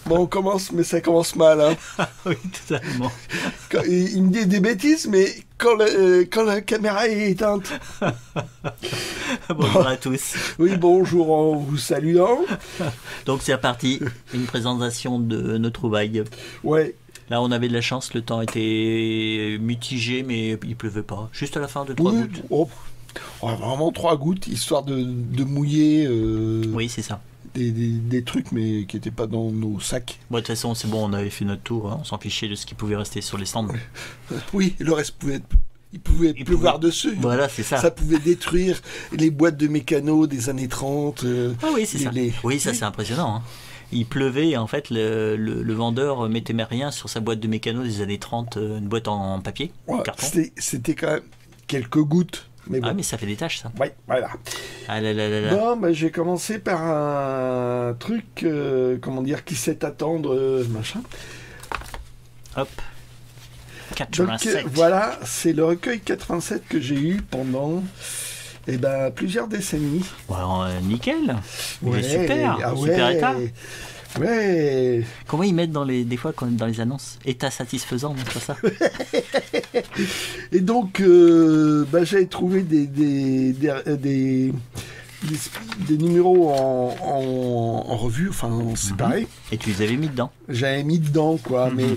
Bon, on commence, mais ça commence mal. Hein. Oui, totalement. Il me dit des bêtises, mais quand la caméra est éteinte. Bonjour à tous. Oui, bonjour en vous saluant. Donc c'est reparti, une présentation de nos trouvailles. Ouais. Là on avait de la chance, le temps était mitigé, mais il pleuvait pas. Juste à la fin de 3 Oui, gouttes. Vraiment 3 gouttes, histoire de mouiller Oui, c'est ça. des trucs, mais qui n'étaient pas dans nos sacs. Bon, de toute façon, c'est bon, on avait fait notre tour, hein. On s'en fichait de ce qui pouvait rester sur les stands. Oui, le reste il pouvait pleuvoir dessus. Voilà, c'est ça. Ça pouvait détruire les boîtes de mécano des années 30. Ah oui, c'est ça. Oui, ça c'est impressionnant. Hein. Il pleuvait et en fait le vendeur mettait rien sur sa boîte de mécano des années 30, une boîte en papier, en carton. C'était quand même quelques gouttes. Mais bon. Ah mais ça fait des taches ça. Oui, voilà. Ah là là là là. Bon, bah, j'ai commencé par un truc, comment dire, qui sait attendre, machin. Hop. 87. Donc voilà, c'est le recueil 87 que j'ai eu pendant plusieurs décennies. Wow, nickel. Ouais, super. Ah super ouais, état. Ouais. Comment ils mettent des fois dans les annonces état satisfaisant, donc pas ça. Et donc j'avais trouvé des numéros en revue, enfin séparés. Et tu les avais mis dedans. J'avais mis dedans quoi, mais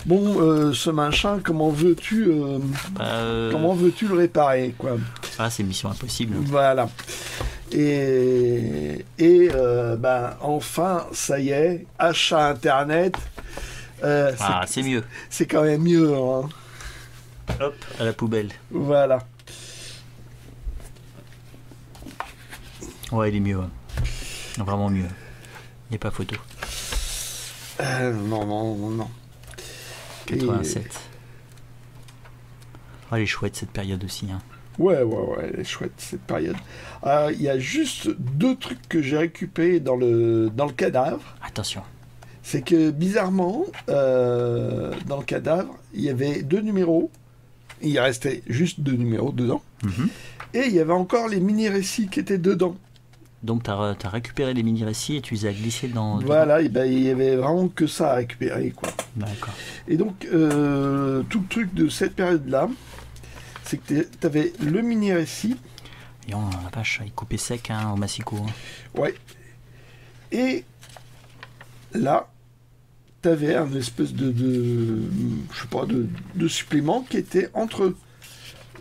bon, ce machin, comment veux-tu le réparer quoi? Ah, c'est mission impossible. Voilà. Et enfin, ça y est, achat internet. C'est mieux. C'est quand même mieux. Hein. Hop, à la poubelle. Voilà. Ouais, il est mieux. Hein. Vraiment mieux. Il n'y a pas photo. Non. 87. Elle est chouette cette période aussi. Hein. Ouais, elle est chouette cette période. Il y a juste 2 trucs que j'ai récupérés dans le cadavre. Attention. C'est que bizarrement, dans le cadavre, il y avait 2 numéros. Il restait juste 2 numéros dedans. Et il y avait encore les mini-récits qui étaient dedans. Donc tu as récupéré les mini-récits et tu les as glissés dans... Voilà, il y avait vraiment que ça à récupérer, quoi. D'accord. Et donc, tout le truc de cette période-là, c'est que tu avais le mini-récit. Et on la vache, il coupait sec hein, au massicot. Hein. Ouais. Et là, tu avais un espèce de supplément qui était entre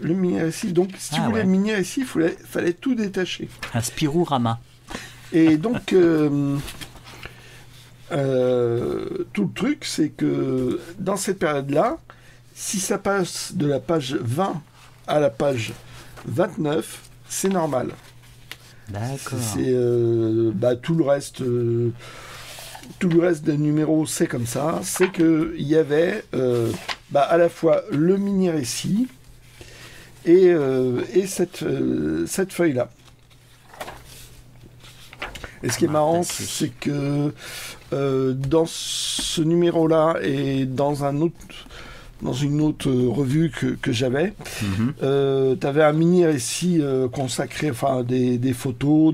le mini-récit. Donc, si tu voulais le mini-récit, il fallait tout détacher. Un Spirou-Rama. Et donc, tout le truc, c'est que dans cette période-là, si ça passe de la page 20 à la page 29, c'est normal. D'accord. C'est tout le reste des numéros, c'est comme ça. C'est que il y avait à la fois le mini-récit et cette feuille-là. Et ce qui est marrant, c'est que dans ce numéro-là et dans une autre revue que j'avais, tu avais un mini-récit consacré, enfin des photos,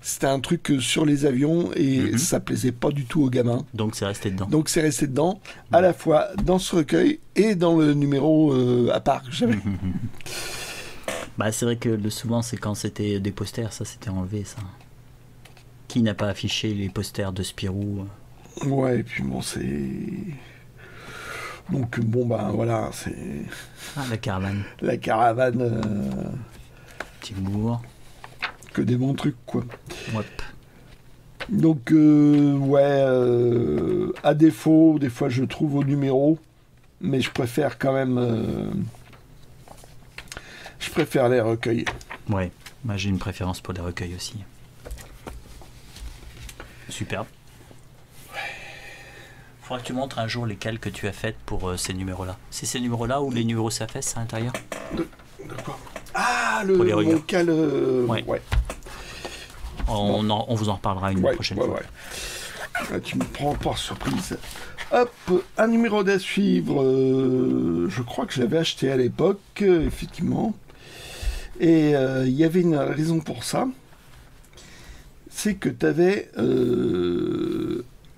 c'était un truc sur les avions et ça plaisait pas du tout aux gamins. Donc c'est resté dedans. Donc c'est resté dedans, à la fois dans ce recueil et dans le numéro à part que j'avais. C'est vrai que souvent c'est quand c'était des posters, ça c'était enlevé ça. Qui n'a pas affiché les posters de Spirou? Ouais, et puis bon, c'est... Donc voilà, c'est... Ah, la caravane. La caravane... Petit bourg. Que des bons trucs, quoi. Ouais. Donc, à défaut, des fois je trouve au numéro, mais je préfère quand même... je préfère les recueils. Ouais, moi j'ai une préférence pour les recueils aussi. Superbe. Faudra que tu montres un jour les cales que tu as faites pour ces numéros-là. C'est ces numéros-là ou les numéros Safes à l'intérieur? De quoi? Ah, mon cal... Ouais. On vous en reparlera une prochaine fois. Là, tu me prends par surprise. Hop, un numéro à suivre. Je crois que je l'avais acheté à l'époque, effectivement. Et il y avait une raison pour ça. c'est que tu avais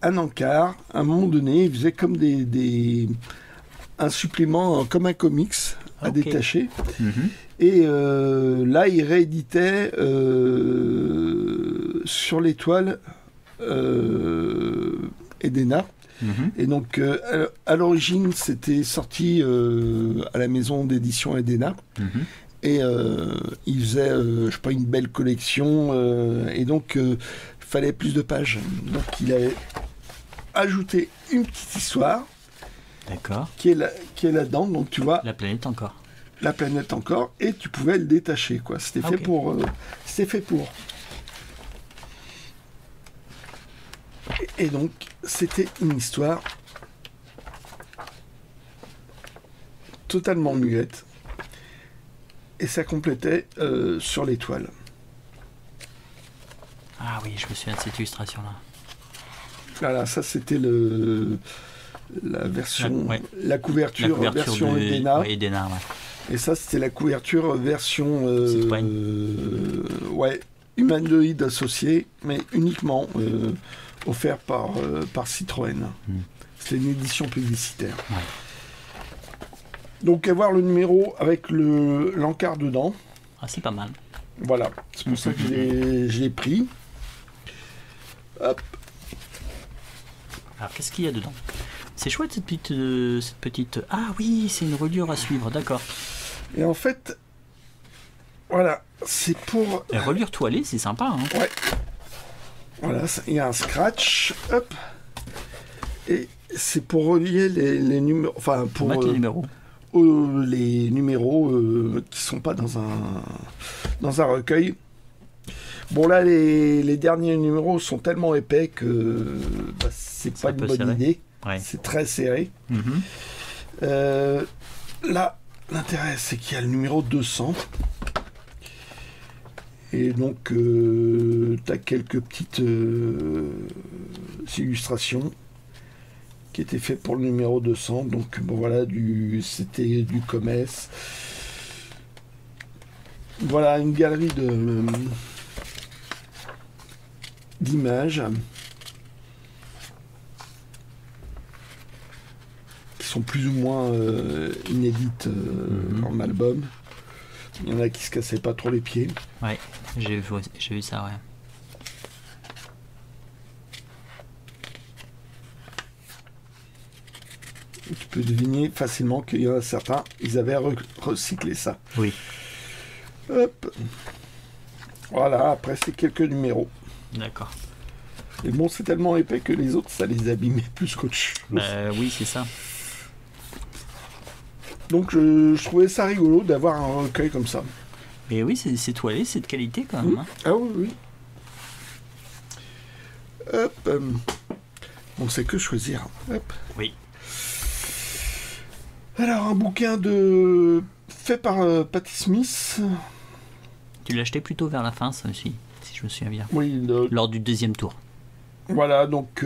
un encart, à un moment donné, il faisait comme un supplément, comme un comics à détacher. Et là, il rééditait sur l'étoile Edena. Et donc, à l'origine, c'était sorti à la maison d'édition Edena. Et il faisait, je sais pas, une belle collection. Et donc, il fallait plus de pages. Donc, il avait ajouté une petite histoire. D'accord. Qui est là-dedans. Donc, tu vois. La planète encore. La planète encore. Et tu pouvais le détacher, quoi. C'était fait pour. C'était fait pour. Et donc, c'était une histoire totalement muette. Et ça complétait sur l'étoile. Ah oui, je me souviens de cette illustration-là. Voilà, ça c'était la version, la couverture version de Edena. Ouais, Edena, ouais. Et ça c'était la couverture version humanoïde associée, mais uniquement offert par Citroën. C'était une édition publicitaire. Ouais. Donc, avoir le numéro avec l'encart dedans. Ah, c'est pas mal. Voilà, c'est pour ça que je l'ai pris. Hop. Alors, qu'est-ce qu'il y a dedans? C'est chouette cette petite... Ah oui, c'est une reliure à suivre, d'accord. Et en fait, voilà, c'est pour... La reliure toilée, c'est sympa, hein. Ouais. Voilà, il y a un scratch, hop. Et c'est pour relier les numéros... Enfin, pour... mettre les numéros. Les numéros qui sont pas dans un recueil. Bon là les derniers numéros sont tellement épais que c'est pas une bonne idée. Ouais. C'est très serré. Là l'intérêt c'est qu'il y a le numéro 200 et donc tu as quelques petites illustrations qui était fait pour le numéro 200. Donc bon, voilà, c'était du commerce. Voilà une galerie d'images qui sont plus ou moins inédites en album. Il y en a qui se cassaient pas trop les pieds. Ouais, j'ai vu ça, ouais. Tu peux deviner facilement qu'il y en a certains, ils avaient recyclé ça. Oui. Hop. Voilà, après c'est quelques numéros. D'accord. Et bon, c'est tellement épais que les autres, ça les abîmait plus qu'autre chose. Oui, c'est ça. Donc je trouvais ça rigolo d'avoir un recueil comme ça. Mais oui, c'est toilé, c'est de qualité quand même. Hein. Ah oui, oui. Hop. On sait que choisir. Hop. Oui. Alors, un bouquin fait par Patti Smith. Tu l'as acheté plutôt vers la fin, ça aussi, si je me souviens bien. Oui. Lors du deuxième tour. Voilà, donc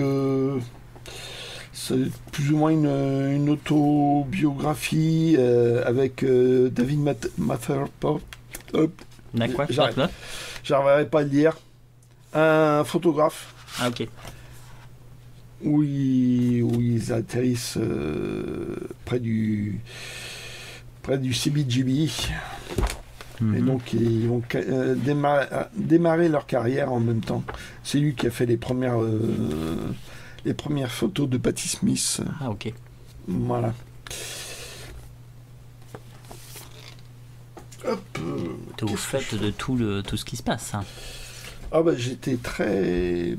c'est plus ou moins une autobiographie avec David Matherport. D'accord. J'arriverai pas à le dire. Un photographe. Ah, ok. Où ils atterrissent près du CBGB. Et donc ils vont démarrer leur carrière en même temps. C'est lui qui a fait les premières photos de Patti Smith. Ah, ok. Voilà. Hop. T'es au fait de tout ce qui se passe. Hein. Ah bah j'étais très...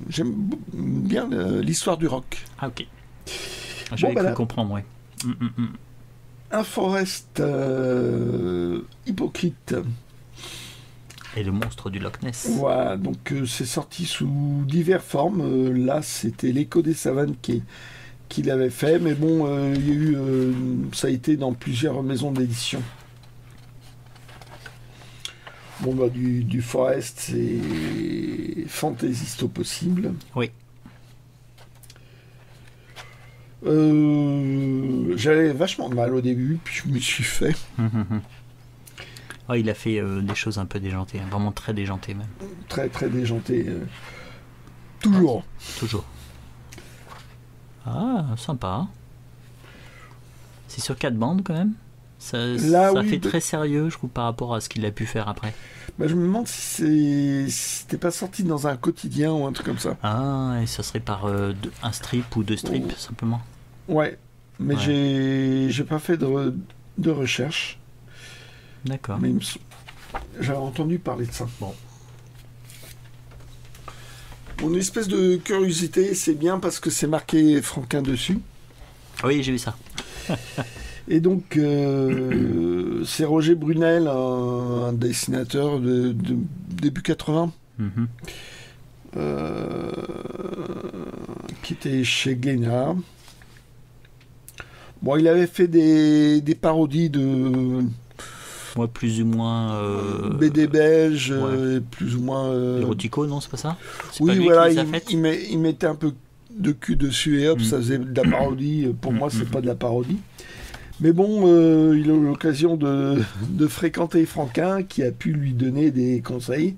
j'aime bien l'histoire du rock. Ah, ok. J'avais cru comprendre, ouais. Un Forest hypocrite. Et le monstre du Loch Ness. Voilà, donc c'est sorti sous diverses formes. Là, c'était l'Écho des Savanes qui l'avait fait, mais bon, il y a eu, ça a été dans plusieurs maisons d'édition. Bon, bah, du Forest, c'est fantaisiste au possible. Oui. J'avais vachement mal au début, puis je me suis fait. Oh, il a fait des choses un peu déjantées, hein, vraiment très déjantées même. Très très déjanté. Toujours. Toujours. Ah, sympa. C'est sur 4 bandes quand même. Ça fait très sérieux, je trouve, par rapport à ce qu'il a pu faire après. Bah, je me demande si c'était pas sorti dans un quotidien ou un truc comme ça. Ah, et ça serait par un strip ou 2 strips, simplement. Ouais, mais j'ai pas fait de recherche. D'accord. Mais j'avais entendu parler de ça. Bon. Mon espèce de curiosité, c'est bien parce que c'est marqué Franquin dessus. Oui, j'ai vu ça. Et donc, c'est Roger Brunel, un dessinateur de début 80, qui était chez Glénat. Bon, il avait fait des parodies de... Moi, plus ou moins... BD belge, plus ou moins... Erotico, non, c'est pas ça? Oui, voilà, il mettait un peu de cul dessus et hop, ça faisait de la parodie. Pour moi, c'est pas de la parodie. Mais bon, il a eu l'occasion de fréquenter Franquin, qui a pu lui donner des conseils.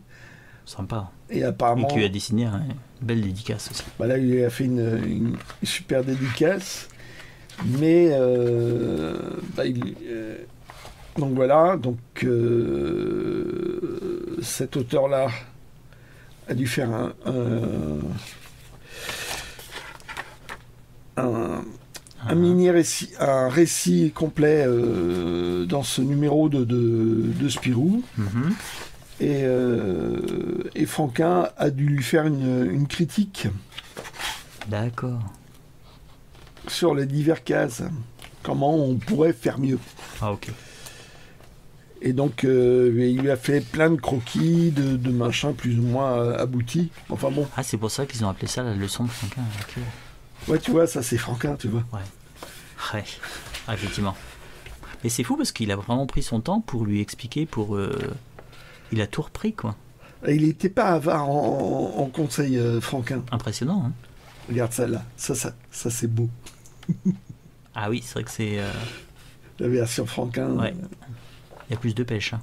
Sympa. Et apparemment... Et qui lui a dessiné une belle dédicace aussi. Bah là, il a fait une super dédicace. Mais... donc voilà, cet auteur-là a dû faire un récit complet dans ce numéro de Spirou. Et Franquin a dû lui faire une critique. D'accord. Sur les divers cases. Comment on pourrait faire mieux. Ah, ok. Et donc, il lui a fait plein de croquis, de machins plus ou moins aboutis. Enfin bon. Ah, c'est pour ça qu'ils ont appelé ça la leçon de Franquin. Okay. Ouais, tu vois, ça c'est Franquin, tu vois. Ouais, ah, effectivement. Mais c'est fou parce qu'il a vraiment pris son temps pour lui expliquer, il a tout repris, quoi. Et il n'était pas avare en conseil, Franquin. Impressionnant, hein. Regarde ça là, ça c'est beau. Ah oui, c'est vrai que c'est... La version Franquin. Ouais. Il y a plus de pêche, hein.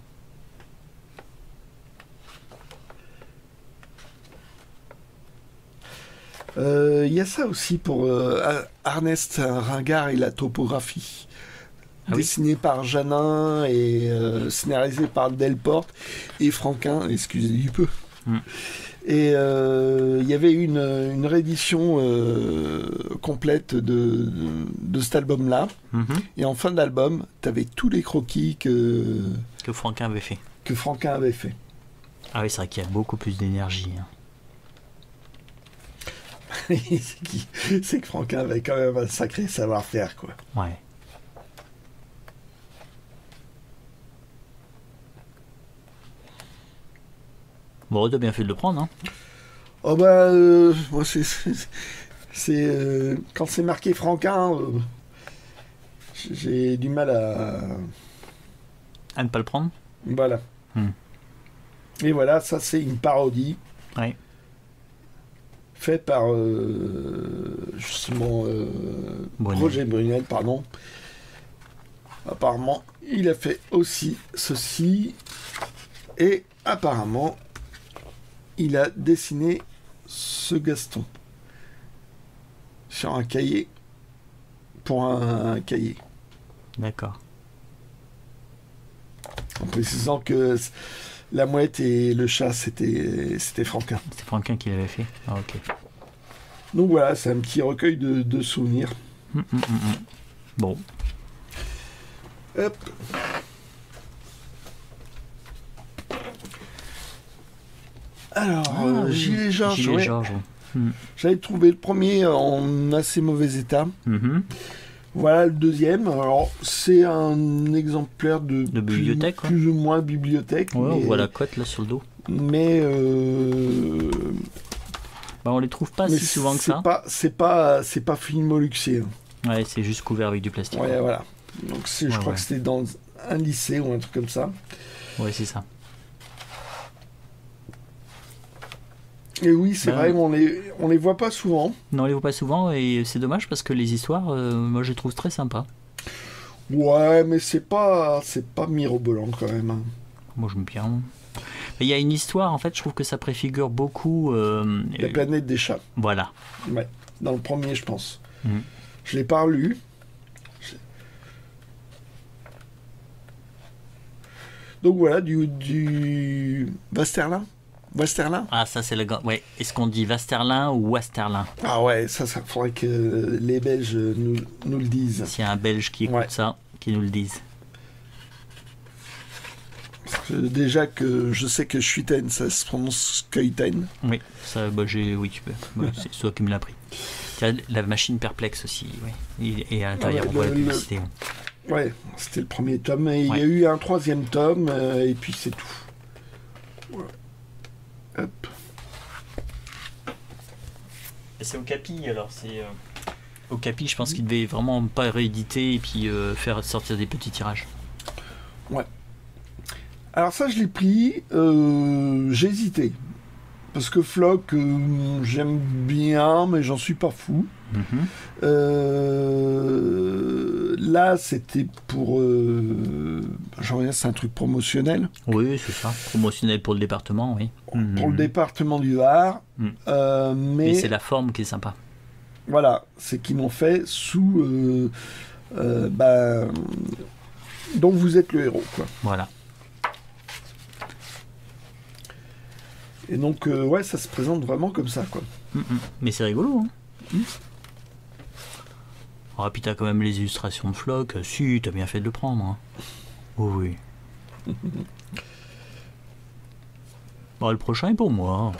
Il y a ça aussi pour Ernest Ringard et la topographie. Dessiné par Janin et scénarisé par Delporte et Franquin, excusez du peu. Et il y avait une réédition complète de cet album-là. Et en fin d'album, tu avais tous les croquis que Franquin avait fait. Ah oui, c'est vrai qu'il y a beaucoup plus d'énergie, hein. C'est que Franquin avait quand même un sacré savoir-faire, quoi. Ouais. Bon, t'as bien fait de le prendre, hein. Oh bah, moi c'est quand c'est marqué Franquin, j'ai du mal à ne pas le prendre. Voilà. Et voilà, ça c'est une parodie. Ouais. Fait par justement Roger Brunel, pardon. Apparemment, il a fait aussi ceci et apparemment, il a dessiné ce Gaston sur un cahier pour un cahier. D'accord. En précisant que la mouette et le chat, c'était Franquin. C'était Franquin qui l'avait fait. Ah, ok. Donc voilà, c'est un petit recueil de souvenirs. Bon. Hop. Alors, Gilles Georges. J'avais trouvé le premier en assez mauvais état. Voilà le deuxième. Alors, c'est un exemplaire de bibliothèque, plus ou moins bibliothèque. Ouais, on voit la cote là sur le dos. Mais on les trouve pas si souvent que ça. C'est pas filmoluxé. Ouais, c'est juste couvert avec du plastique. Ouais, voilà. Donc je crois que c'était dans un lycée ou un truc comme ça. Ouais, c'est ça. Et oui, c'est vrai, on les voit pas souvent. Non, on les voit pas souvent et c'est dommage parce que les histoires, moi je les trouve très sympas. Ouais, mais c'est pas mirobolant quand même. Moi, j'aime bien. Il y a une histoire, en fait, je trouve que ça préfigure beaucoup... La planète des chats. Voilà. Ouais, dans le premier, je pense. Je l'ai pas relu. Donc voilà, du Westerlin. Westerlin. Ah, ça, c'est le... Ouais. Est-ce qu'on dit Westerlin ou Westerlin? Ah ouais, ça faudrait que les Belges nous le disent. S'il y a un Belge qui écoute ça, qui nous le dise. Parce que déjà que je sais que Schuiten, ça se prononce Schuiten. Oui, ça, oui, tu peux. Ouais, c'est toi qui me l'as appris. La machine perplexe aussi, oui. Et à l'intérieur, on voit la publicité. Ouais, c'était le premier tome. Et il y a eu un troisième tome, et puis c'est tout. Voilà. Hop. Et c'est Okapi, alors c'est... Okapi, je pense qu'il devait vraiment pas rééditer et puis faire sortir des petits tirages. Ouais. Alors ça, je l'ai pris, j'ai hésité. Parce que Flock, j'aime bien, mais j'en suis pas fou. Là, c'était pour... j'en reviens, c'est un truc promotionnel. Oui, c'est ça. Promotionnel pour le département, oui. Pour le département du Var. Mais c'est la forme qui est sympa. Voilà, c'est qu'ils m'ont fait sous... dont vous êtes le héros, quoi. Voilà. Et donc, ouais, ça se présente vraiment comme ça, quoi. Mais c'est rigolo, hein. Oh, puis t'as quand même les illustrations de Flock. Si, t'as bien fait de le prendre. Hein. Oh, oui. Bon, le prochain est pour moi.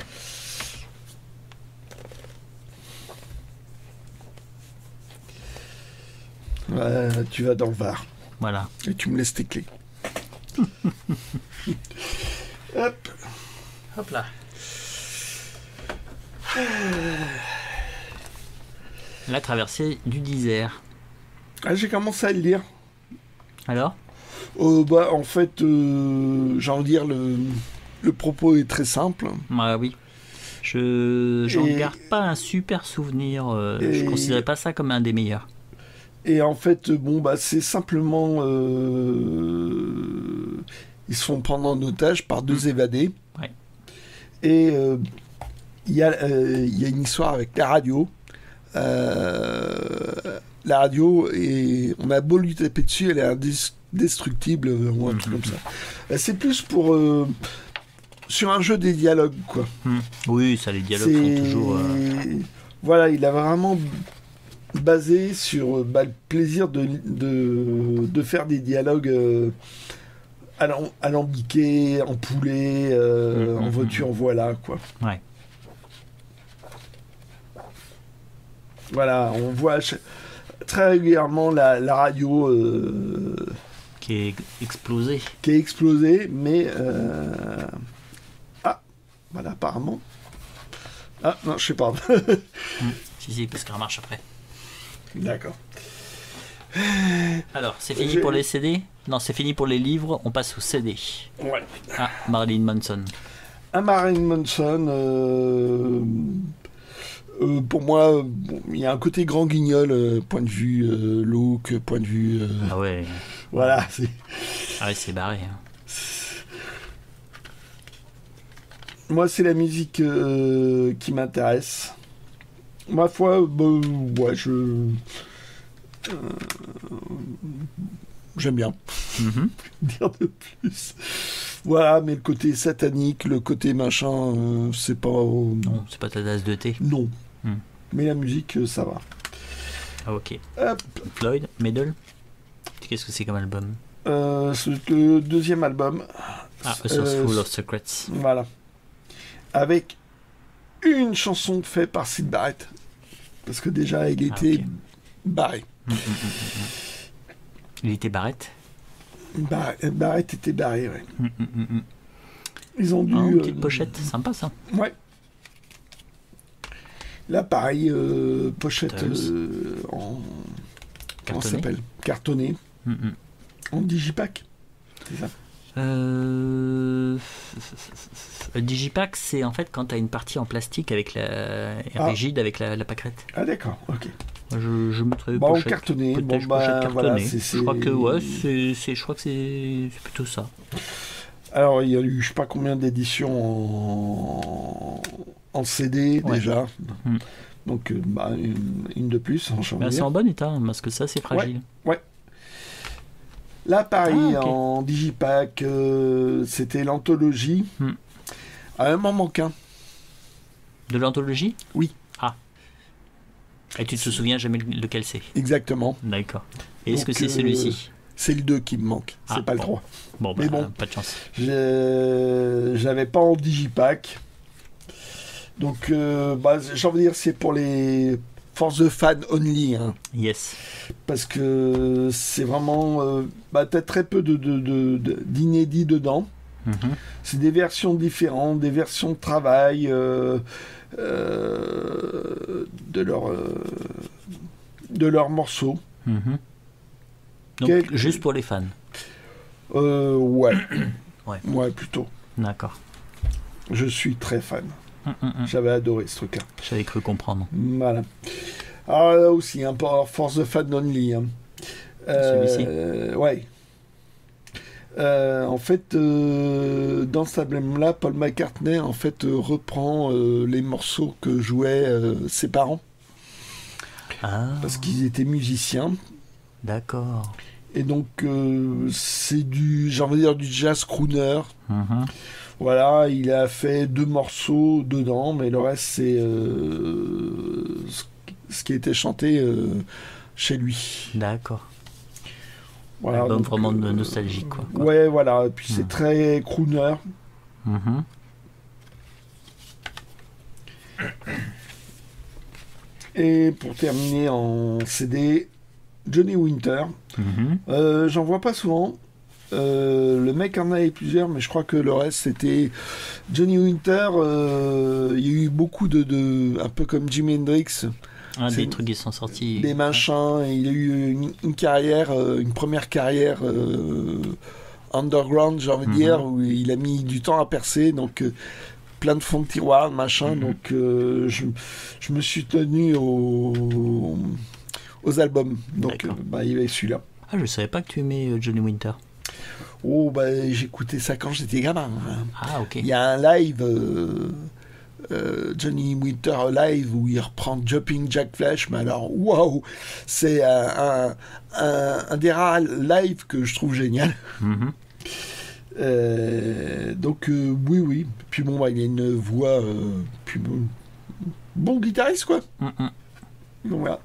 Tu vas dans le Var. Voilà. Et tu me laisses tes clés. Hop. Hop là. La traversée du désert. Ah, j'ai commencé à le lire. Alors en fait, j'ai envie de dire, le propos est très simple. Ah oui. J'en garde pas un super souvenir. Je considérais pas ça comme un des meilleurs. Et en fait, c'est simplement... ils se font prendre en otage par deux évadés. Ouais. Et il y a une histoire avec la radio. La radio, et on a beau lui taper dessus, elle est indestructible ou un truc comme ça. C'est plus pour sur un jeu des dialogues, quoi. Oui, ça, les dialogues font toujours. Voilà, il a vraiment basé sur le plaisir de faire des dialogues alambiqués, en poulet, en voiture, voilà, quoi. Ouais. Voilà, on voit très régulièrement la radio qui est explosée. Qui est explosée, mais... Ah, voilà, apparemment. Ah, non, je sais pas. Si, parce qu'elle marche après. D'accord. Alors, c'est fini pour les CD? Non, c'est fini pour les livres, on passe au CD. Ouais. Ah, Marilyn Manson. Un Marilyn Manson... pour moi, il y a un côté grand guignol, point de vue look, point de vue... Ah ouais. Voilà. Ah ouais, c'est barré. Hein. Moi, c'est la musique qui m'intéresse. Ma foi, ouais, j'aime bien. Dire de plus. Voilà, mais le côté satanique, le côté machin, c'est pas... Non, c'est pas ta tasse de thé. Non. Mais la musique, ça va. Ah, ok. Hop. Floyd, Middle. Qu'est-ce que c'est comme album? C'est le deuxième album. Ah, A Source Full of Secrets. Voilà. Avec une chanson faite par Syd Barrett. Parce que déjà, il était barré. Il était Barrett? Barrett était barré, ouais. Ils ont dû... une petite pochette, sympa ça. Ouais. Là, pareil, pochette en... Comment ça s'appelle? Cartonné. En digipack. C'est ça. Digipack, c'est en fait quand tu as une partie en plastique avec rigide avec la pâquerette. Ah d'accord, ok. Je mettrais pochette cartonné. Pochette cartonnée. Voilà, je crois que je crois que c'est plutôt ça. Alors, il y a eu, je sais pas combien d'éditions en CD, déjà. Donc, une de plus, c'est en bon état, hein, parce que ça, c'est fragile. Ouais. Là, pareil, en digipack, c'était l'anthologie. À un moment qu'un. De l'anthologie? Oui. Ah. Et tu te souviens jamais lequel c'est? Exactement. D'accord. Et est-ce que c'est celui-ci? C'est le 2 qui me manque, c'est pas le 3. Bon, mais bon, pas de chance. J'avais pas en digipack. Donc, j'ai envie de dire, c'est pour les force de fan only. Hein. Yes. Parce que c'est vraiment... t'as très peu d'inédits dedans. C'est des versions différentes, des versions de travail de leurs morceaux. Donc, juste pour les fans. Ouais. Ouais, plutôt. D'accord. Je suis très fan. J'avais adoré ce truc-là. J'avais cru comprendre. Voilà. Alors là aussi, un peu force de fan only. Hein. Celui-ci. Ouais. En fait, dans cet album-là, Paul McCartney reprend les morceaux que jouaient ses parents. Parce qu'ils étaient musiciens. D'accord. Et donc, c'est du jazz crooner. Voilà, il a fait 2 morceaux dedans, mais le reste, c'est ce qui était chanté chez lui. D'accord. Voilà, album vraiment nostalgique, quoi. Ouais, voilà. Et puis c'est très crooner. Et pour terminer en CD, Johnny Winter. J'en vois pas souvent. Le mec en avait plusieurs, mais je crois que le reste c'était Johnny Winter. Il y a eu beaucoup un peu comme Jimi Hendrix. Des trucs qui sont sortis. Des machins. Il a eu une carrière, une première carrière underground, j'ai envie de dire, où il a mis du temps à percer. Donc plein de fonds de tiroir, machin. Donc je me suis tenu aux albums. Donc il y avait celui-là. Ah, je savais pas que tu aimais Johnny Winter. Oh, j'écoutais ça quand j'étais gamin. Ah, ok. Il y a un live, Johnny Winter live, où il reprend Jumping Jack Flash, mais alors, waouh, c'est un des rares lives que je trouve génial. Donc, oui. Puis bon, il y a une voix, bon guitariste, quoi. Donc, voilà.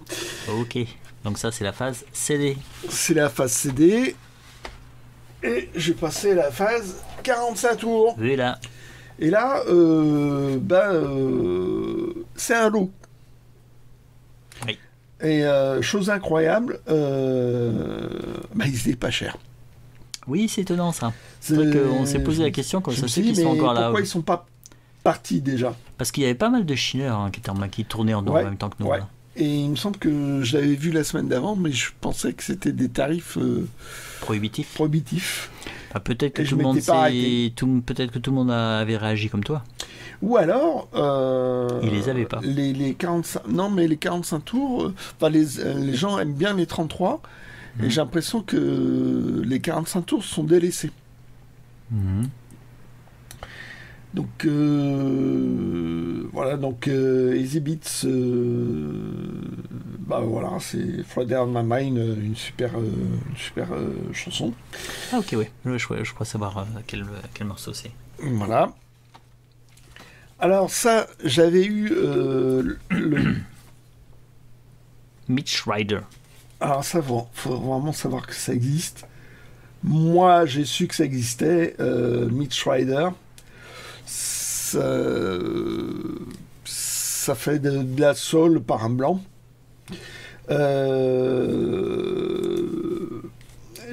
Ok, donc ça, c'est la phase CD. C'est la phase CD. Et j'ai passé la phase 45 tours. Oui, là. Et là, c'est un lot. Oui. Et chose incroyable, ils étaient pas chers. Oui, c'est étonnant ça. C'est vrai qu'on s'est posé la question quand ça sait qu'ils sont encore là. Pourquoi ils sont pas partis déjà? Parce qu'il y avait pas mal de chineurs qui tournaient en même temps que nous. Ouais. Et il me semble que je l'avais vu la semaine d'avant, mais je pensais que c'était des tarifs prohibitifs. Enfin, peut-être que tout le monde avait réagi comme toi. Ou alors, ils les avaient pas. Les 45, non, mais les 45 tours, les gens aiment bien les 33, et j'ai l'impression que les 45 tours sont délaissés. Donc voilà, donc Easy Beats, voilà, c'est Friday on My Mind, une super chanson. Ah ok, oui, je crois savoir quel morceau c'est. Voilà. Alors ça, j'avais eu le Mitch Ryder. Alors ça, faut vraiment savoir que ça existe. Moi, j'ai su que ça existait, Mitch Ryder. Ça fait de la soul par un blanc.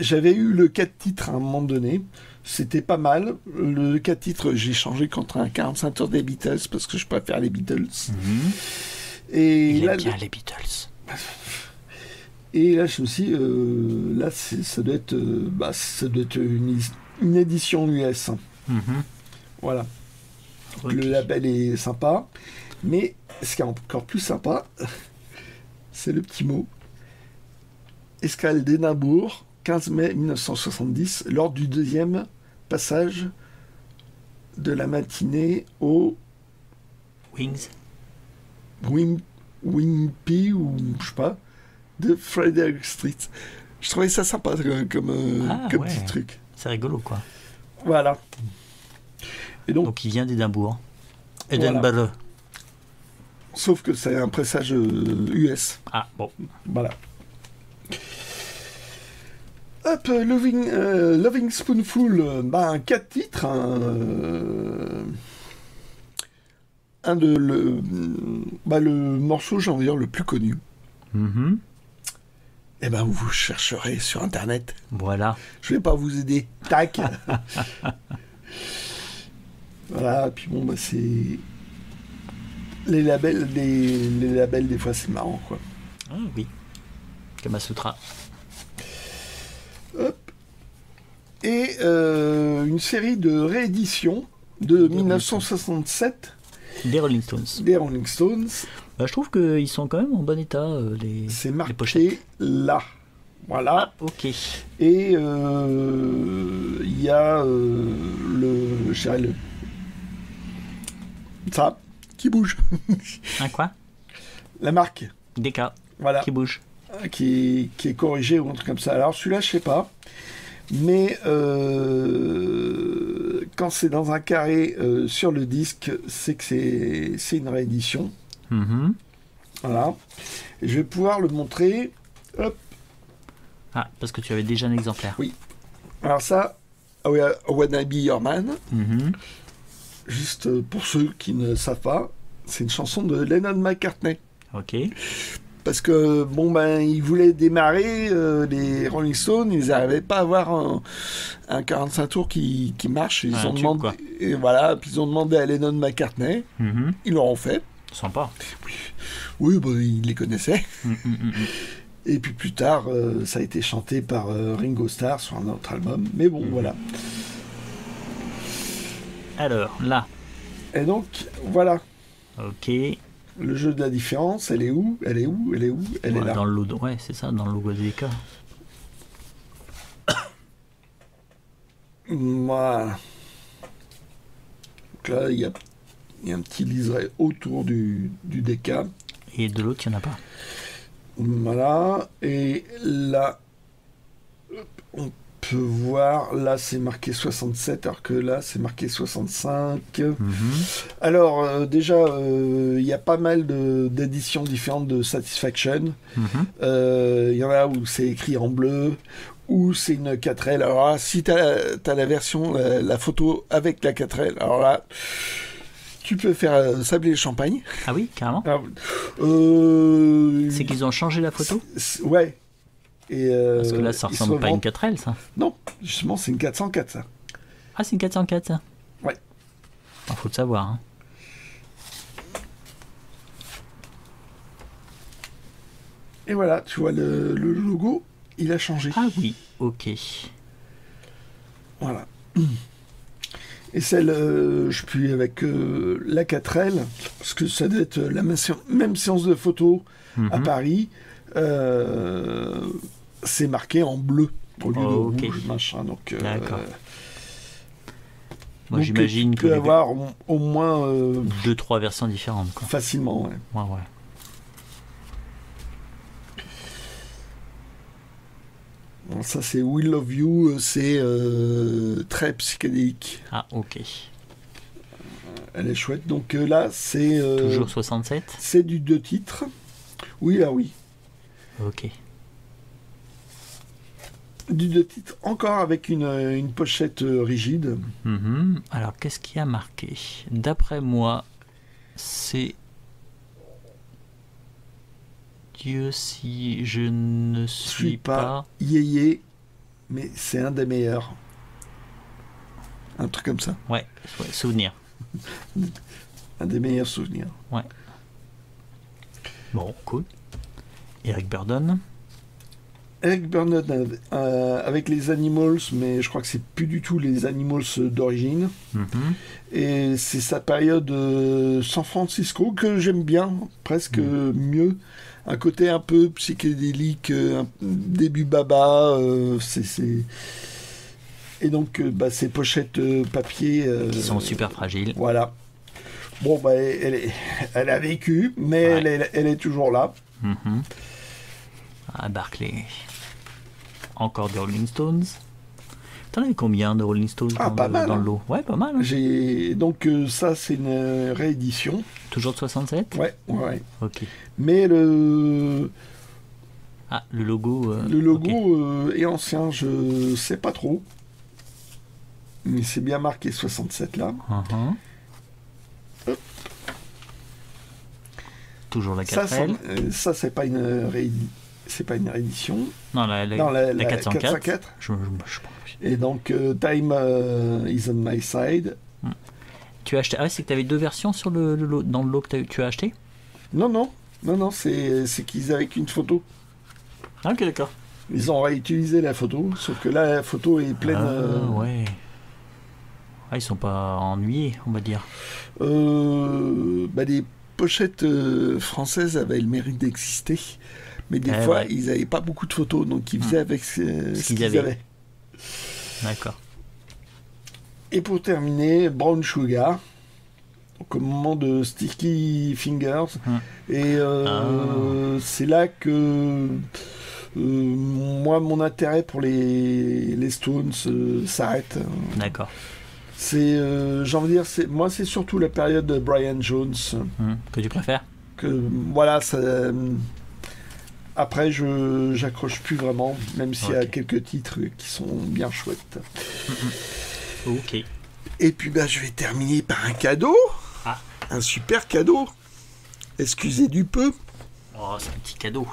J'avais eu le 4 titres à un moment donné. C'était pas mal. Le 4 titres, j'ai changé contre un 45 tours des Beatles parce que je préfère les Beatles. Et il aime bien les Beatles. Et là, je me suis dit, ça doit être une édition US. Voilà. Okay. Le label est sympa, mais ce qui est encore plus sympa, c'est le petit mot. Escale d'Édimbourg, 15 mai 1970, lors du 2e passage de la matinée au Wings. Wimpy, ou je sais pas, de Frederick Street. Je trouvais ça sympa comme petit truc. C'est rigolo, quoi. Voilà. Et donc il vient d'Édimbourg. Edinburgh. Voilà. Sauf que c'est un pressage US. Ah, bon. Voilà. Hop, Loving Spoonful, 4 titres. Le morceau, j'ai envie de dire, le plus connu. Mm-hmm. Eh ben, vous chercherez sur Internet. Voilà. Je vais pas vous aider. Tac. Voilà, puis bon, c'est... Les labels, des fois, c'est marrant, quoi. Ah oui. Kamasutra. Hop. Et une série de rééditions de 1967. Des Rolling Stones. Bah, je trouve qu'ils sont quand même en bon état, c'est marqué les pochettes. Là. Voilà. Ah, ok. Et il y a ça qui bouge. Un quoi? La marque. DK. Voilà. Qui bouge. Qui est corrigé ou un truc comme ça. Alors celui-là, je sais pas. Mais quand c'est dans un carré sur le disque, c'est que c'est une réédition. Mm-hmm. Voilà. Et je vais pouvoir le montrer. Hop. Ah, parce que tu avais déjà un exemplaire. Oui. Alors ça, When I Be Your Man. Mm-hmm. Juste pour ceux qui ne savent pas, c'est une chanson de Lennon McCartney. Ok. Parce que, ils voulaient démarrer, les Rolling Stones, ils n'arrivaient pas à avoir un 45 tours qui marche. Ils ont demandé, et voilà, puis ils ont demandé à Lennon McCartney. Mm-hmm. Ils l'auront fait. Sympa. Oui, ils les connaissaient. Et puis plus tard, ça a été chanté par Ringo Starr sur un autre album. Mais bon, voilà. Alors, là. Et donc, voilà. Ok. Le jeu de la différence, elle est où? Elle est là. Dans le logo, ouais, c'est ça, dans le logo de DK. Voilà. Donc là, il y a un petit liseré autour du DK. Et de l'autre, il n'y en a pas. Voilà. Et là, on peut voir, là c'est marqué 67, alors que là c'est marqué 65. Mm-hmm. Alors déjà, il y a pas mal d'éditions différentes de Satisfaction. Il y en a où c'est écrit en bleu, où c'est une 4L. Alors là, si tu as la version, la photo avec la 4L, alors là, tu peux faire sabler le champagne. Ah oui, carrément. C'est qu'ils ont changé la photo? Ouais. Parce que là, ça ressemble pas à une 4L, ça. Non, justement, c'est une 404, ça. Ah, c'est une 404, ça. Ouais. Faut le savoir. Hein. Et voilà, tu vois, le logo, il a changé. Ah oui, ok. Voilà. Et celle, je puis avec la 4L, parce que ça doit être la même séance de photos à Paris. C'est marqué en bleu au lieu de rouge, machin. Donc, d'accord. Moi, j'imagine tu peux avoir au moins 2-3 versions différentes. Quoi. Facilement, ouais. Ouais. Bon, ça, c'est We Love You, c'est très psychédélique. Ah, ok. Elle est chouette. Donc là, c'est... toujours 67 ? C'est du 2 titres. Oui, là, oui. Ok. Du 2 titres, encore avec une pochette rigide. Alors, qu'est-ce qui a marqué ? D'après moi, c'est... Dieu, si je ne suis pas... Yéyé, mais c'est un des meilleurs. Un truc comme ça. Ouais, souvenir. Un des meilleurs souvenirs. Ouais. Bon, cool. Eric Burdon. Eric Burdon avec les Animals, mais je crois que c'est plus du tout les Animals d'origine. Et c'est sa période San Francisco que j'aime bien, presque mieux. Un côté un peu psychédélique, un début baba. Et donc, ces pochettes papier... qui sont super fragiles. Voilà. Bon, elle a vécu, mais elle est toujours là. Barclay. Encore des Rolling Stones. T'en avais combien de Rolling Stones dans le lot? Ouais, pas mal. Hein. Donc, ça, c'est une réédition. Toujours de 67? Ouais. Ok. Mais le logo... le logo est ancien, je sais pas trop. Mais c'est bien marqué 67 là. Hop. Toujours la 4L. Ça, c'est pas une réédition. Non, la 404. Et donc, Time is on my side. Tu as acheté... Ah, c'est que tu avais deux versions dans le lot que tu as acheté? Non, c'est qu'ils avaient qu'une photo. Ah, ok, d'accord. Ils ont réutilisé la photo, sauf que là, la photo est pleine... Ouais. Ils sont pas ennuyés, on va dire. Les pochettes françaises avaient le mérite d'exister, mais des fois, ils n'avaient pas beaucoup de photos, donc ils faisaient avec ce qu'ils avaient. D'accord. Et pour terminer, Brown Sugar, donc au moment de Sticky Fingers, et c'est là que moi, mon intérêt pour les Stones s'arrête. D'accord. C'est, j'ai envie de dire, moi, c'est surtout la période de Brian Jones que tu préfères. Après, j'accroche plus vraiment, même s'il y a quelques titres qui sont bien chouettes. Ok. Et puis, je vais terminer par un cadeau. Un super cadeau. Excusez du peu. Oh, c'est un petit cadeau.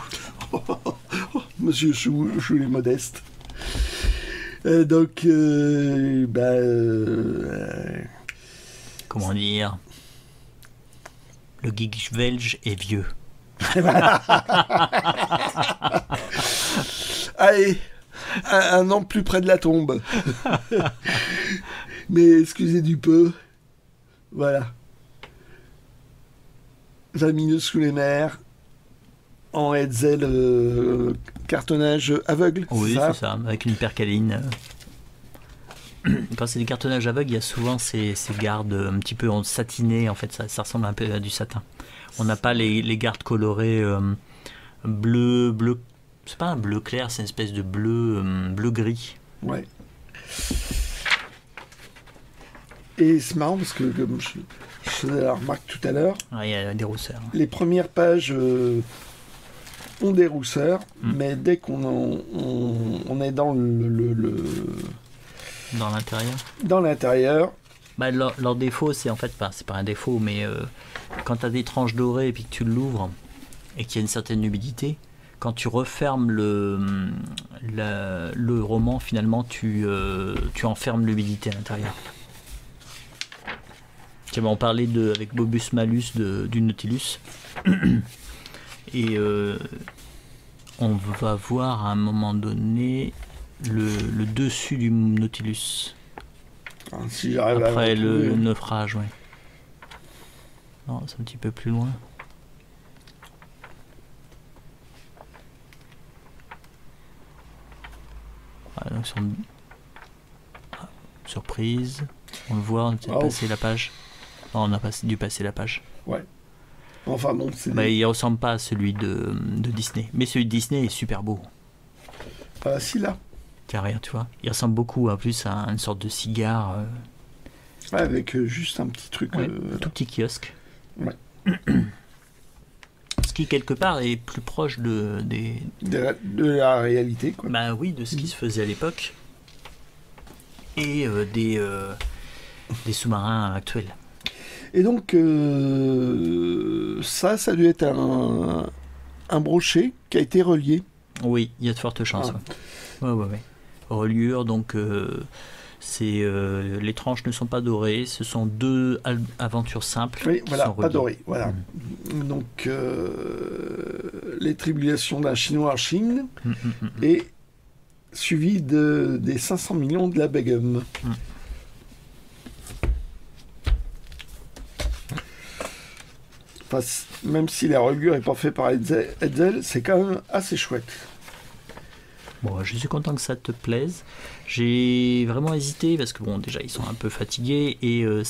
Monsieur Chou les modestes. Comment dire? Le geek belge est vieux. Allez, un an plus près de la tombe. Mais excusez du peu. Voilà. 20 minutes sous les mers. En Hetzel, cartonnage aveugle. Oui, c'est ça, avec une percaline. Quand c'est des cartonnages aveugles, il y a souvent ces gardes un petit peu en satiné. En fait, ça ressemble un peu à du satin. On n'a pas les gardes colorés bleu. C'est pas un bleu clair, c'est une espèce de bleu gris. Ouais. Et c'est marrant parce que comme je faisais la remarque tout à l'heure, il y a des rousseurs. Les premières pages ont des rousseurs, mais dès qu'on est dans dans l'intérieur, leur défaut, c'est en fait c'est pas un défaut, mais quand tu as des tranches dorées et puis que tu l'ouvres et qu'il y a une certaine humidité, quand tu refermes le roman, finalement tu enfermes l'humidité à l'intérieur. On parlait avec Bobus Malus du Nautilus. Et on va voir à un moment donné le dessus du Nautilus. Si j'arrive après le naufrage, ouais. Non, c'est un petit peu plus loin. Voilà, donc surprise. On le voit, on a peut-être passé la page. Non, on a dû passer la page. Ouais. Enfin bon, il ressemble pas à celui de Disney. Mais celui de Disney est super beau. Si là. Tiens, regarde, tu vois. Il ressemble beaucoup en plus à une sorte de cigare. Avec juste un petit truc. Un tout petit kiosque. Ouais. Ce qui, quelque part, est plus proche de la réalité, quoi. Oui, de ce qui se faisait à l'époque. Et des sous-marins actuels. Et donc, ça a dû être un brochet qui a été relié. Oui, il y a de fortes chances. Ouais. Reliure, donc les tranches ne sont pas dorées, ce sont deux aventures simples. Oui, voilà, pas dorées. Voilà. Donc, les tribulations d'un Chinois en Chine, et suivi des 500 millions de la Begum. Enfin, même si la reliure n'est pas faite par Hetzel, c'est quand même assez chouette. Bon, je suis content que ça te plaise. J'ai vraiment hésité parce que bon, déjà ils sont un peu fatigués et je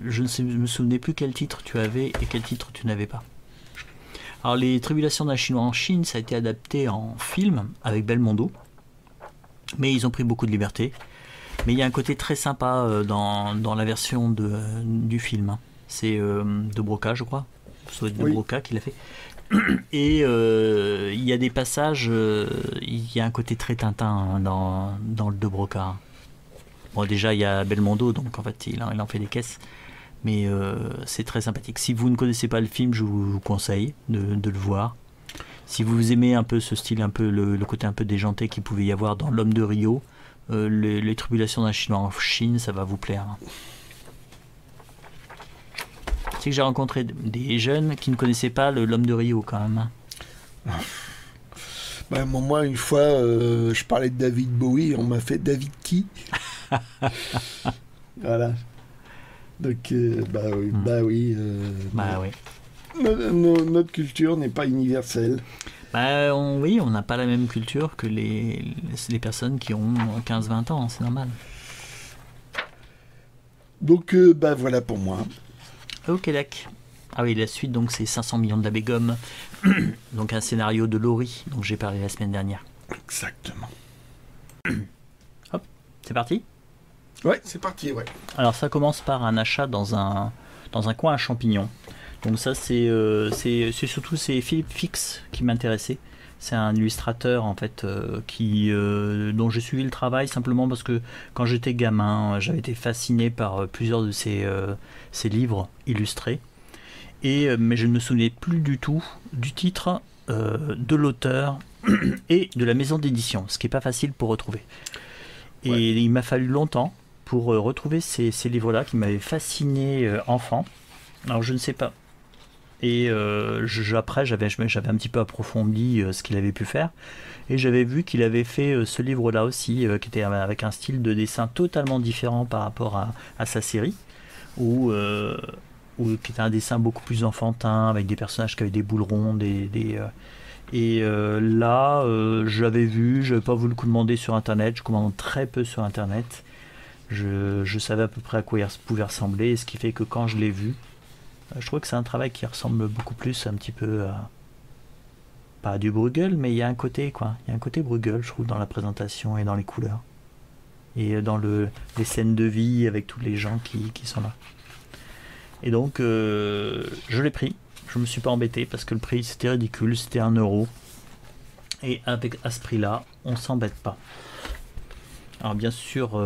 ne me souvenais plus quel titre tu avais et quel titre tu n'avais pas. Alors les Tribulations d'un Chinois en Chine, ça a été adapté en film avec Belmondo, mais ils ont pris beaucoup de liberté. Mais il y a un côté très sympa dans la version du film. C'est De Broca, je crois. Ça doit être De Broca qui l'a fait. Et il y a des passages, il y a un côté très Tintin dans le De Broca. Bon, déjà il y a Belmondo, donc en fait il en fait des caisses, mais c'est très sympathique. Si vous ne connaissez pas le film, je vous conseille de le voir. Si vous aimez un peu ce style, un peu le côté un peu déjanté qu'il pouvait y avoir dans L'Homme de Rio, les Tribulations d'un Chinois en Chine, ça va vous plaire. C'est que j'ai rencontré des jeunes qui ne connaissaient pas L'Homme de Rio quand même. Moi, une fois, je parlais de David Bowie, on m'a fait David qui. Voilà. Donc, oui. Notre culture n'est pas universelle. Oui, on n'a pas la même culture que les personnes qui ont 15-20 ans, c'est normal. Donc, voilà pour moi. Ok, d'accord. Ah oui, la suite, donc c'est 500 millions de la Bégomme. Donc un scénario de Laurie, dont j'ai parlé la semaine dernière. Exactement. Hop, c'est parti ? Ouais, c'est parti, ouais. Alors ça commence par un achat dans un coin à champignons. Donc ça, c'est surtout c'est Philippe Fix qui m'intéressait. C'est un illustrateur en fait dont j'ai suivi le travail simplement parce que quand j'étais gamin, j'avais été fasciné par plusieurs de ses livres illustrés. Mais je ne me souvenais plus du tout du titre, de l'auteur et de la maison d'édition, ce qui n'est pas facile pour retrouver. Et il m'a fallu longtemps pour retrouver ces livres-là qui m'avaient fasciné enfant. Alors je ne sais pas. Et après, j'avais un petit peu approfondi ce qu'il avait pu faire. Et j'avais vu qu'il avait fait ce livre-là aussi, qui était avec un style de dessin totalement différent par rapport à sa série, qui était un dessin beaucoup plus enfantin, avec des personnages qui avaient des boules rondes. Là, j'avais vu, je n'avais pas voulu le demander sur Internet, je commande très peu sur Internet. Je savais à peu près à quoi il pouvait ressembler, et ce qui fait que quand je l'ai vu, je trouve que c'est un travail qui ressemble beaucoup plus un petit peu à... pas à du Bruegel, mais il y a un côté Bruegel, je trouve, dans la présentation et dans les couleurs. Et dans les scènes de vie avec tous les gens qui sont là. Et donc, je l'ai pris. Je me suis pas embêté parce que le prix, c'était ridicule, c'était 1 €. Et à ce prix-là, on s'embête pas. Alors bien sûr...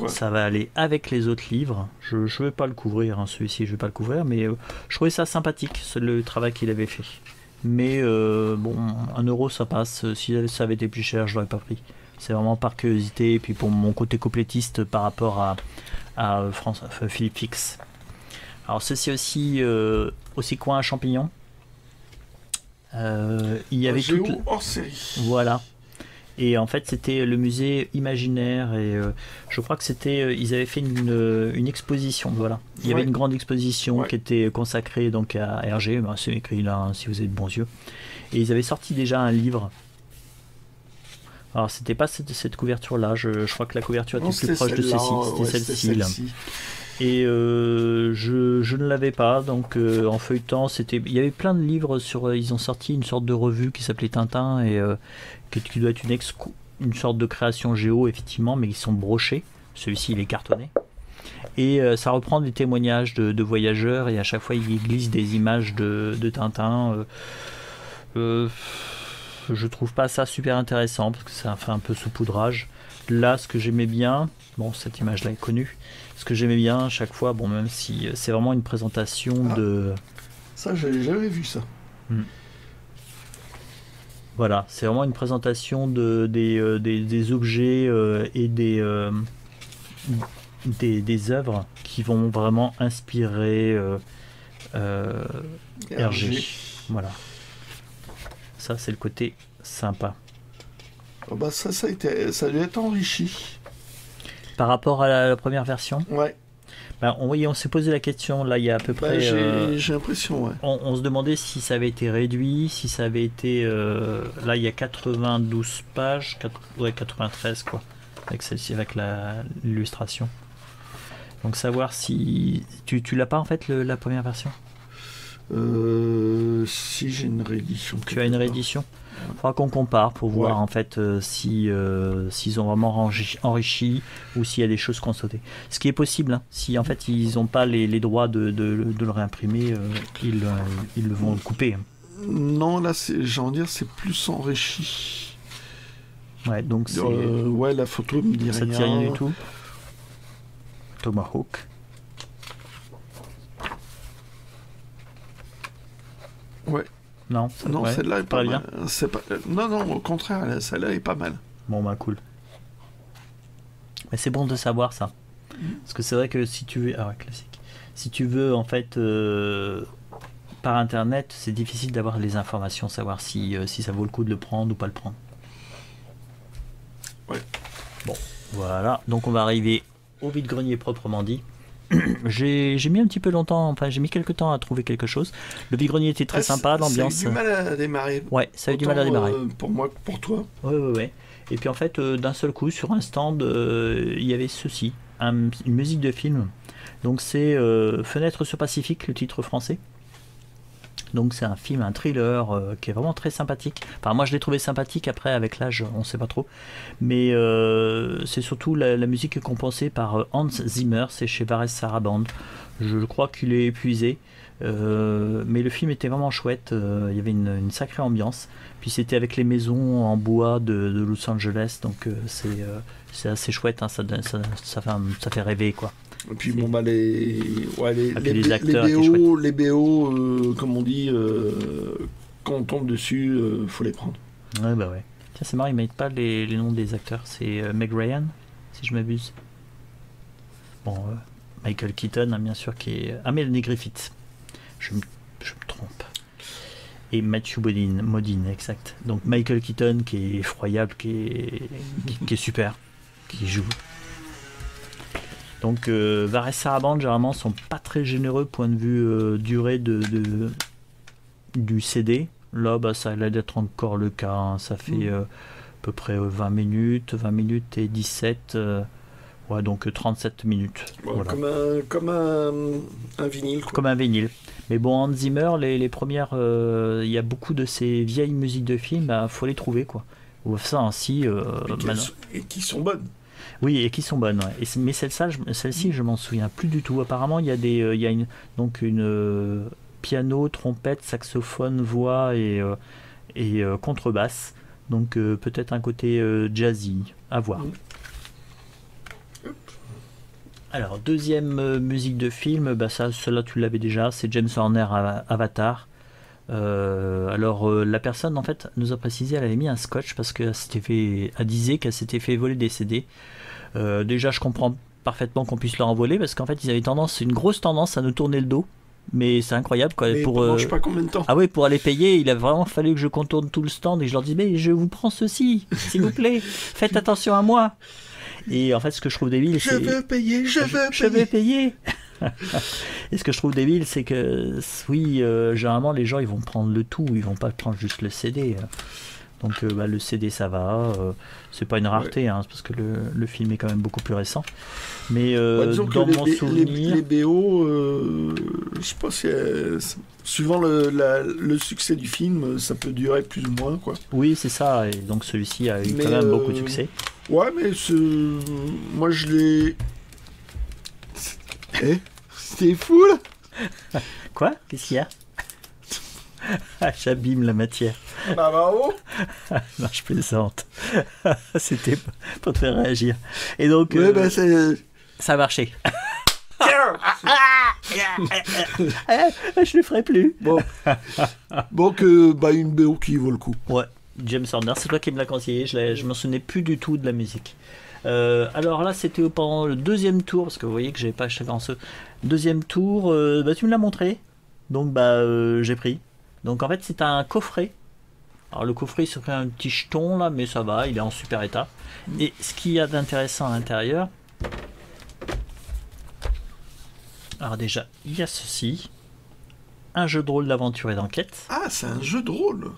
ça va aller avec les autres livres. Je ne vais pas le couvrir, celui-ci je vais pas le couvrir, mais je trouvais ça sympathique, le travail qu'il avait fait. Mais 1 € ça passe. Si ça avait été plus cher, je l'aurais pas pris. C'est vraiment par curiosité et puis pour mon côté complétiste par rapport à Philippe Fix. Alors ceci aussi coin à champignons. Il y avait Géo hors série. Voilà. Et en fait, c'était le musée imaginaire et je crois que ils avaient fait une exposition. Voilà, il y avait une grande exposition qui était consacrée donc à Hergé. C'est écrit là, si vous avez de bons yeux. Et ils avaient sorti déjà un livre. Alors, c'était pas cette couverture-là. Je crois que la couverture était plus proche de celle-ci. C'était celle-ci. Et je ne l'avais pas, donc en feuilletant, il y avait plein de livres ils ont sorti une sorte de revue qui s'appelait Tintin et qui doit être une sorte de création géo effectivement, mais ils sont brochés. Celui-ci il est cartonné et ça reprend des témoignages de voyageurs et à chaque fois ils glissent des images de Tintin. Je trouve pas ça super intéressant parce que ça fait un peu saupoudrage. Là, ce que j'aimais bien, cette image-là est connue. Ce que j'aimais bien à chaque fois, même si c'est vraiment une présentation de... Ça, j'avais jamais vu ça. Voilà, c'est vraiment une présentation des objets et des œuvres qui vont vraiment inspirer Hergé. Voilà. Ça, c'est le côté sympa. Ça a dû être enrichi. Par rapport à la première version ? Ouais. Ben, on s'est posé la question, là, il y a à peu près... j'ai l'impression, ouais. On se demandait si ça avait été réduit, si ça avait été... là, il y a 92 pages, 93, quoi, avec celle-ci, avec l'illustration. Donc, savoir si... Tu l'as pas, en fait, la première version? Si, j'ai une réédition. Tu as une réédition? Il faudra qu'on compare pour voir en fait s'ils ont vraiment enrichi ou s'il y a des choses qu'on sauté. Ce qui est possible, hein. Si en fait ils n'ont pas les droits de le réimprimer, ils le vont couper. Non, là, j'ai envie de dire, c'est plus enrichi. Ouais, donc c'est... ouais, la photo me dit rien. Ça ne dit rien du tout. Tomahawk. Ouais. Non, ouais, celle-là est pas bien. Mal. Non, au contraire, celle-là est pas mal. Bon, bah cool. Mais c'est bon de savoir ça. Parce que c'est vrai que si tu veux... Ah ouais, classique. Si tu veux, en fait, par Internet, c'est difficile d'avoir les informations, savoir si ça vaut le coup de le prendre ou pas le prendre. Ouais. Bon, voilà. Donc on va arriver au vide-grenier proprement dit. J'ai mis un petit peu longtemps, enfin j'ai mis quelques temps à trouver quelque chose. Le vide-grenier était très sympa, l'ambiance. Ça a eu du mal à démarrer. Ouais, ça a eu du mal à démarrer. Pour moi que pour toi. Ouais. Et puis en fait, d'un seul coup, sur un stand, il y avait ceci, une musique de film. Donc c'est Fenêtre sur Pacifique, le titre français. Donc c'est un film, un thriller qui est vraiment très sympathique. Enfin moi je l'ai trouvé sympathique, après avec l'âge on sait pas trop. Mais c'est surtout la musique est compensée par Hans Zimmer, c'est chez Varese Sarabande. Je crois qu'il est épuisé. Mais le film était vraiment chouette, il y avait une sacrée ambiance. Puis c'était avec les maisons en bois de Los Angeles, donc c'est assez chouette, hein, ça fait rêver quoi. Et puis bon bah les acteurs les BO comme on dit quand on tombe dessus faut les prendre. Ouais bah ouais. Tiens c'est marrant, ils mettent pas les noms des acteurs, c'est Meg Ryan si je m'abuse. Bon Michael Keaton hein, bien sûr qui est Mélanie Griffith. Je me trompe. Et Matthew Modine, exact. Donc Michael Keaton qui est effroyable, qui est super, qui joue. Donc Varese Sarabande généralement sont pas très généreux point de vue durée du CD. Là bah, ça a l'air d'être encore le cas, hein. Ça fait à peu près 20 minutes et 17 ouais, donc 37 minutes. Bon, voilà. Comme un vinyle. Quoi. Comme un vinyle. Mais bon, Hans Zimmer, les premières, il y a beaucoup de ces vieilles musiques de films, bah, faut les trouver quoi. Ou ça ainsi. Et qui sont bonnes. Oui, et qui sont bonnes. Ouais. Mais celle-ci, je m'en souviens plus du tout. Apparemment, il y a une piano, trompette, saxophone, voix et contrebasse. Donc peut-être un côté jazzy. À voir. Alors, deuxième musique de film, bah celle-là tu l'avais déjà, c'est James Horner Avatar. La personne en fait nous a précisé, elle avait mis un scotch parce qu'elle disait qu'elle s'était fait voler des CD. Déjà, je comprends parfaitement qu'on puisse leur en voler parce qu'en fait, ils avaient une grosse tendance à nous tourner le dos. Mais c'est incroyable quoi. Mais pendant je sais pas combien de temps. Ah oui, pour aller payer, il a vraiment fallu que je contourne tout le stand et je leur dis mais je vous prends ceci, s'il vous plaît, faites attention à moi. Et en fait, ce que je trouve débile, c'est... Je veux payer. Et ce que je trouve débile, c'est que, oui, généralement, les gens, ils vont prendre le tout, ils vont pas prendre juste le CD. Donc, le CD, ça va. C'est pas une rareté, hein, parce que le film est quand même beaucoup plus récent. Mais dans mon souvenir... Les BO, je sais pas si... suivant le succès du film, ça peut durer plus ou moins, quoi. Oui, c'est ça. Et donc, celui-ci a eu quand même beaucoup de succès. Ouais, mais moi je l'ai. C'était fou là. Quoi? Qu'est-ce qu'il y a? J'abîme la matière. Bah bravo. Non, je plaisante. C'était pour te faire réagir. Et donc, ça a marché. Je le ferai plus. Bon. Donc, une BO qui vaut le coup. Ouais. James Horner, c'est toi qui me l'as conseillé, je m'en souvenais plus du tout de la musique. Alors là, c'était pendant le deuxième tour, parce que vous voyez que j'avais pas acheté grand ce deuxième tour, tu me l'as montré, donc j'ai pris. Donc en fait, c'est un coffret. Alors le coffret, il se fait un petit jeton là, mais ça va, il est en super état. Et ce qu'il y a d'intéressant à l'intérieur, Alors déjà, il y a ceci. Un jeu de rôle d'aventure et d'enquête. Ah, c'est un jeu de rôle.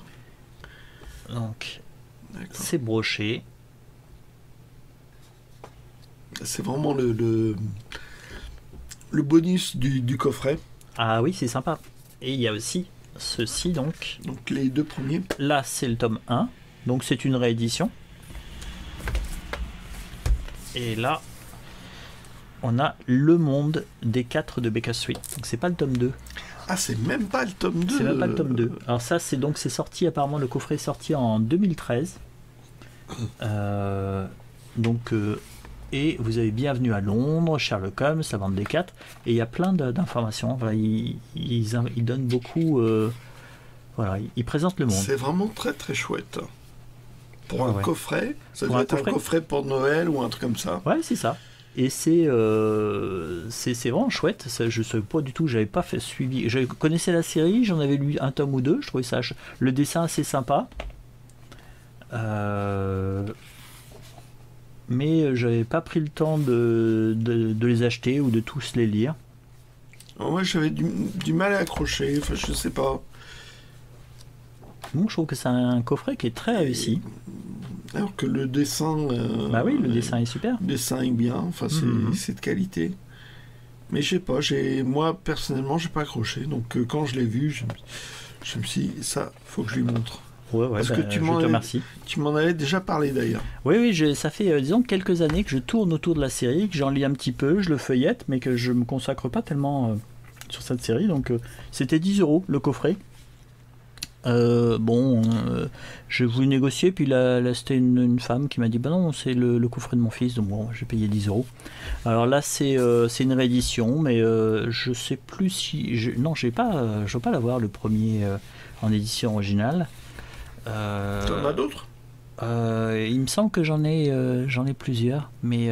Donc, c'est broché. C'est vraiment le bonus du coffret. Ah oui, c'est sympa. Et il y a aussi ceci, donc. Donc les 2 premiers. Là, c'est le tome 1. Donc, c'est une réédition. Et là, on a Le Monde des 4 de Baker Street. Donc, c'est pas le tome 2. Ah, c'est même pas le tome 2. C'est même pas le tome 2. Alors ça, c'est sorti, apparemment, le coffret est sorti en 2013. Et vous avez Bienvenue à Londres, Sherlock Holmes, la bande des 4. Et il y a plein d'informations. Voilà, ils donnent beaucoup... voilà, ils présentent le monde. C'est vraiment très très chouette. Pour un coffret, ça pour doit être un coffret pour Noël ou un truc comme ça. Ouais, c'est ça. Et c'est vraiment chouette. Ça, je ne savais pas du tout, j'avais pas fait suivi. Je connaissais la série, j'en avais lu un tome ou deux. Je trouvais ça le dessin assez sympa. Mais j'avais pas pris le temps de les acheter ou de tous les lire. Moi, j'avais du mal à accrocher. Enfin, je sais pas. Bon, je trouve que c'est un coffret qui est très réussi. Alors que le dessin... bah oui, le dessin est super. Le dessin est bien, enfin c'est de qualité. Mais je sais pas, moi personnellement j'ai pas accroché. Donc quand je l'ai vu, je me suis dit, ça, faut que je lui montre. Ouais, parce que je te remercie. Tu m'en avais déjà parlé d'ailleurs. Oui, ça fait disons quelques années que je tourne autour de la série, que j'en lis un petit peu, je le feuillette, mais que je me consacre pas tellement sur cette série. Donc c'était 10 € le coffret. J'ai voulu négocier, puis là c'était une femme qui m'a dit bah non, c'est le coffret de mon fils, donc bon, j'ai payé 10 €. Alors là c'est une réédition, mais je sais plus si je veux pas l'avoir le premier en édition originale. T'en as d'autres? Il me semble que j'en ai plusieurs, mais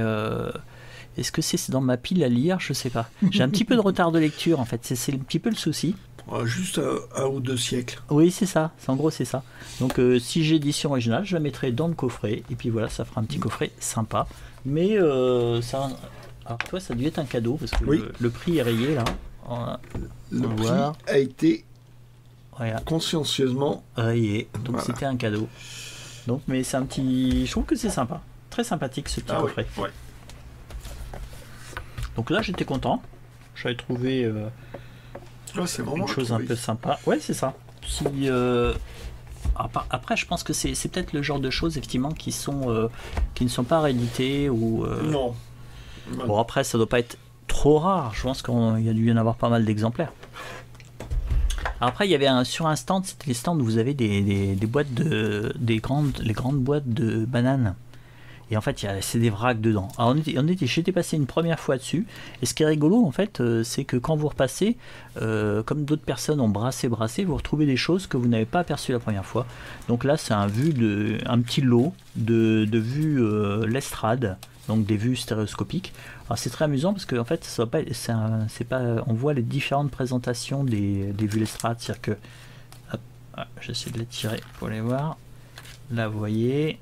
est-ce que c'est dans ma pile à lire? Je sais pas. J'ai un petit peu de retard de lecture en fait, c'est un petit peu le souci. Juste un ou 2 siècles. Oui, c'est ça. En gros, c'est ça. Donc, si j'ai édition originale, je la mettrai dans le coffret. Et puis voilà, ça fera un petit coffret sympa. Mais ça. Alors, toi, ça a dû être un cadeau parce que le prix est rayé là. Le prix a été consciencieusement rayé. Donc, c'était un cadeau. Donc, mais c'est un petit. Je trouve que c'est sympa. Très sympathique ce petit coffret. Ouais. Donc là, j'étais content. J'avais trouvé. C'est vraiment une chose un peu sympa. Ouais, c'est ça. Après, je pense que c'est peut-être le genre de choses effectivement qui ne sont pas rééditées ou. Non. Bon, après, ça doit pas être trop rare. Je pense qu'il y a dû y en avoir pas mal d'exemplaires. Après, il y avait sur un stand, c'était les stands où vous avez des boîtes les grandes boîtes de bananes. Et en fait, c'est des vracs dedans. Alors, j'étais passé une première fois dessus. Et ce qui est rigolo, en fait, c'est que quand vous repassez, comme d'autres personnes ont brassé, vous retrouvez des choses que vous n'avez pas aperçues la première fois. Donc là, c'est un petit lot de vues l'estrade, donc des vues stéréoscopiques. Alors c'est très amusant parce que en fait, on voit les différentes présentations des vues l'estrade. C'est-à-dire que, j'essaie de les tirer pour les voir. Là, vous voyez.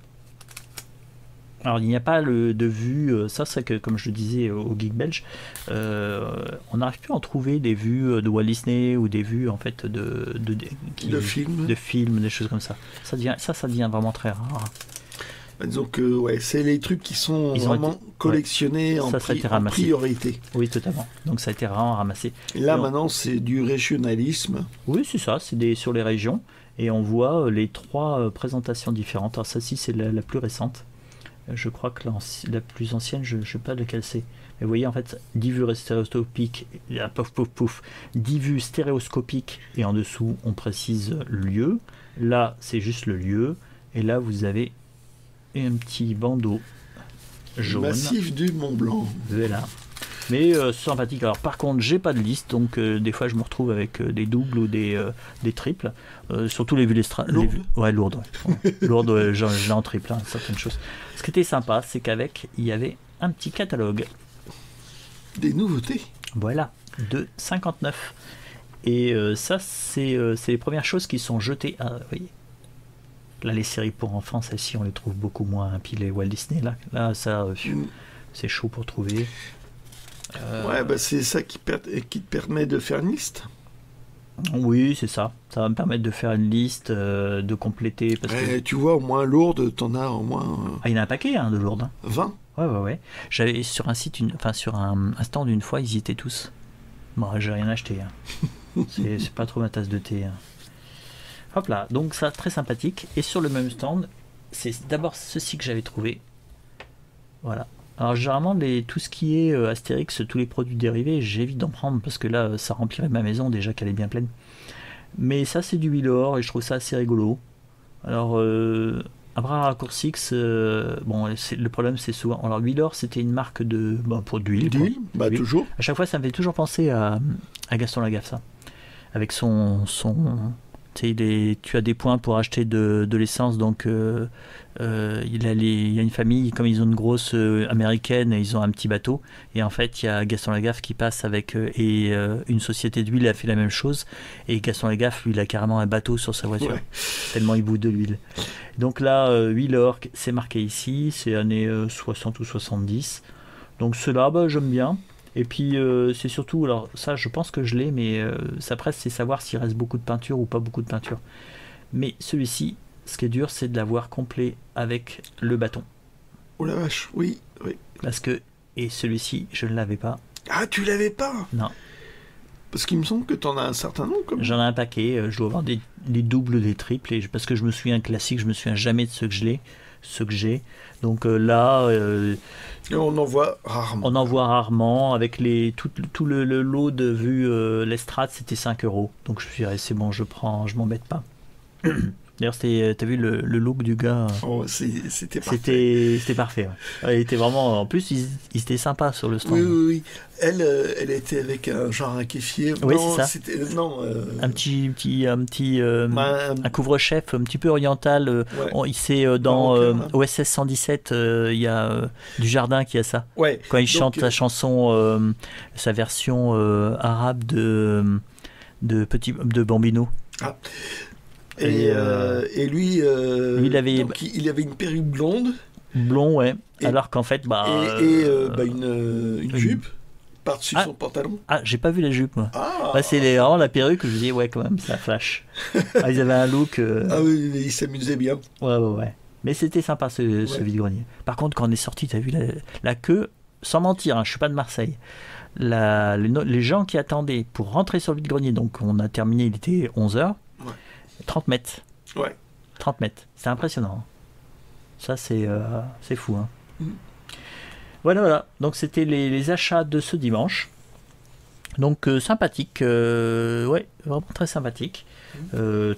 Alors il n'y a pas de vue, ça c'est que comme je le disais au Geek Belge, on n'arrive plus à en trouver des vues de Walt Disney ou des vues en fait de films, des choses comme ça. Ça devient vraiment très rare. Disons que c'est les trucs qui sont vraiment collectionnés en priorité. Oui, totalement. Donc ça a été vraiment ramassé. Et là maintenant c'est du régionalisme. Oui, c'est ça, c'est sur les régions et on voit les 3 présentations différentes. Alors celle-ci c'est la plus récente. Je crois que la plus ancienne, je ne sais pas lequel c'est. Mais vous voyez, en fait, 10 vues stéréoscopiques, 10 vues stéréoscopiques, et en dessous, on précise le lieu. Là, c'est juste le lieu. Et là, vous avez un petit bandeau jaune. Massif du Mont Blanc. Voilà. Mais sympathique. Alors, par contre, j'ai pas de liste, donc des fois, je me retrouve avec des doubles ou des triples. Surtout les vues l'estrade. Lourdes. Lourdes. Ouais. Lourdes, j'ai en triple, certaines choses. Ce qui était sympa, c'est qu'avec, il y avait un petit catalogue. Des nouveautés. Voilà, de 59. Et ça, c'est les premières choses qui sont jetées. Vous voyez. Là, les séries pour enfants, celles-ci, on les trouve beaucoup moins. Puis les Walt Disney, là ça, c'est chaud pour trouver. Ouais, bah c'est ça qui te permet de faire une liste. Oui, c'est ça. Ça va me permettre de faire une liste, de compléter. Parce que... Tu vois, au moins Lourdes, t'en as au moins... Ah, il y en a un paquet de Lourdes. 20. Ouais. J'avais sur un site, sur un stand une fois, ils y étaient tous. Bon, j'ai rien acheté. C'est pas trop ma tasse de thé. Hop là, donc ça, très sympathique. Et sur le même stand, c'est d'abord ceci que j'avais trouvé. Voilà. Alors généralement, tout ce qui est Astérix, tous les produits dérivés, j'évite d'en prendre parce que là, ça remplirait ma maison déjà qu'elle est bien pleine. Mais ça, c'est du Wheeler et je trouve ça assez rigolo. Alors, à bras raccourcis, bon, le problème, c'est souvent... Alors, Wheeler, c'était une marque pour d'huile. D'huile, d'huile. Toujours. À chaque fois, ça me fait toujours penser à Gaston Lagaffe, ça. Avec son tu as des points pour acheter de l'essence, donc il y a une famille, comme ils ont une grosse américaine, ils ont un petit bateau, et en fait il y a Gaston Lagaffe qui passe avec une société d'huile a fait la même chose, et Gaston Lagaffe lui il a carrément un bateau sur sa voiture, tellement il bout de l'huile. Donc là Wheeler, c'est marqué ici, c'est années 60 ou 70, donc cela j'aime bien. Et puis c'est surtout, alors ça je pense que je l'ai, mais ça presse c'est savoir s'il reste beaucoup de peinture ou pas beaucoup de peinture. Mais celui-ci, ce qui est dur, c'est de l'avoir complet avec le bâton. Oh la vache, oui. Parce que, et celui-ci, je ne l'avais pas. Ah, tu l'avais pas? Non. Parce qu'il me semble que tu en as un certain nombre. J'en ai un paquet, je dois avoir des doubles, des triples, parce que je me souviens classique, je me souviens jamais de ceux que j'ai. Donc là... Et on en voit rarement. On en voit rarement. Avec tout le lot de vue l'estrade, c'était 5 €. Donc je me suis dit, c'est bon, je m'embête pas. D'ailleurs, t'as vu le look du gars? Oh, c'était parfait. C'était parfait. Ouais. Il était vraiment. En plus, il était sympa sur le stand. Oui. Elle était avec un kéfier. Oui, c'est ça. Un couvre-chef un petit peu oriental. Dans OSS 117, il y a Dujardin qui a ça. Ouais. Quand il chante la chanson, sa version arabe de Bambino. Ah. Et lui, il avait une perruque blonde. Blond, ouais. Alors qu'en fait, une jupe par-dessus son pantalon. Ah, j'ai pas vu la jupe, moi. C'est vraiment la perruque, je me dis, ouais, quand même, ça flash. Ils avaient un look. Ah oui, ils s'amusaient bien. Ouais. Mais c'était sympa ce vide-grenier. Par contre, quand on est sorti, t'as vu la queue, sans mentir, je suis pas de Marseille. Les gens qui attendaient pour rentrer sur le vide-grenier, donc on a terminé, il était 11h. 30 mètres. Ouais. 30 mètres. C'est impressionnant. Ça, c'est fou. Voilà. Donc, c'était les achats de ce dimanche. Donc, sympathique. Ouais, vraiment très sympathique.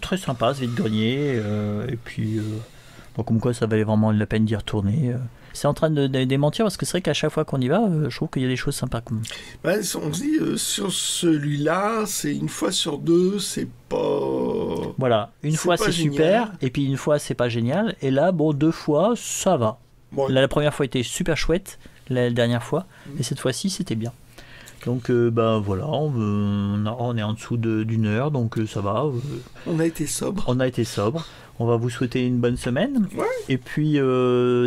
Très sympa, ce vide-grenier. Et puis, comme quoi, ça valait vraiment la peine d'y retourner. C'est en train de démentir parce que c'est vrai qu'à chaque fois qu'on y va, je trouve qu'il y a des choses sympas. On se dit, sur celui-là, c'est une fois sur deux, c'est pas... Voilà, une fois c'est super, et puis une fois c'est pas génial, et là, 2 fois, ça va. Bon. Là, la première fois était super chouette, la dernière fois, et cette fois-ci, c'était bien. Donc, voilà, on est en dessous d'une heure, donc ça va. On a été sobre. On va vous souhaiter une bonne semaine. Ouais. Et puis,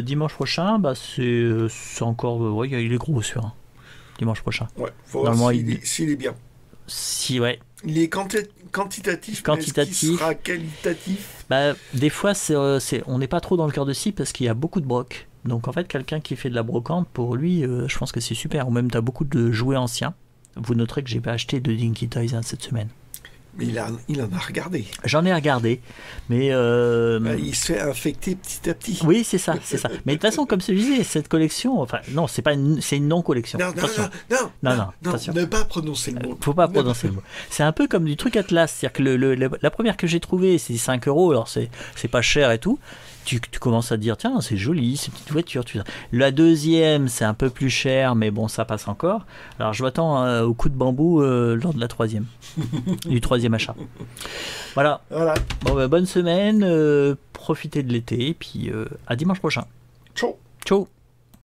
dimanche prochain, c'est encore... il est gros sur dimanche prochain. Ouais, faut voir s'il est bien. Ouais. Il est quantitatif. Est-ce qu'il sera qualitatif? Des fois, on n'est pas trop dans le cœur de cible parce qu'il y a beaucoup de broc. Donc en fait, quelqu'un qui fait de la brocante, pour lui, je pense que c'est super. Ou même, tu as beaucoup de jouets anciens. Vous noterez que j'ai pas acheté de Dinky Toys cette semaine. Mais il en a regardé. J'en ai regardé, mais... il se fait infecter petit à petit. Oui, c'est ça. Mais de toute façon, comme je disais, cette collection... Enfin, non, c'est une non-collection. Non, ne pas prononcer le mot. Faut pas prononcer le mot. C'est un peu comme du truc Atlas. C'est-à-dire que la première que j'ai trouvée, c'est 5 €, alors c'est pas cher et tout. Tu commences à te dire, tiens, c'est joli, ces petites voitures. La deuxième, c'est un peu plus cher, mais bon, ça passe encore. Alors, je m'attends au coup de bambou lors de la troisième, du troisième achat. Voilà. Bon, bonne semaine, profitez de l'été, et puis à dimanche prochain. Ciao. Ciao.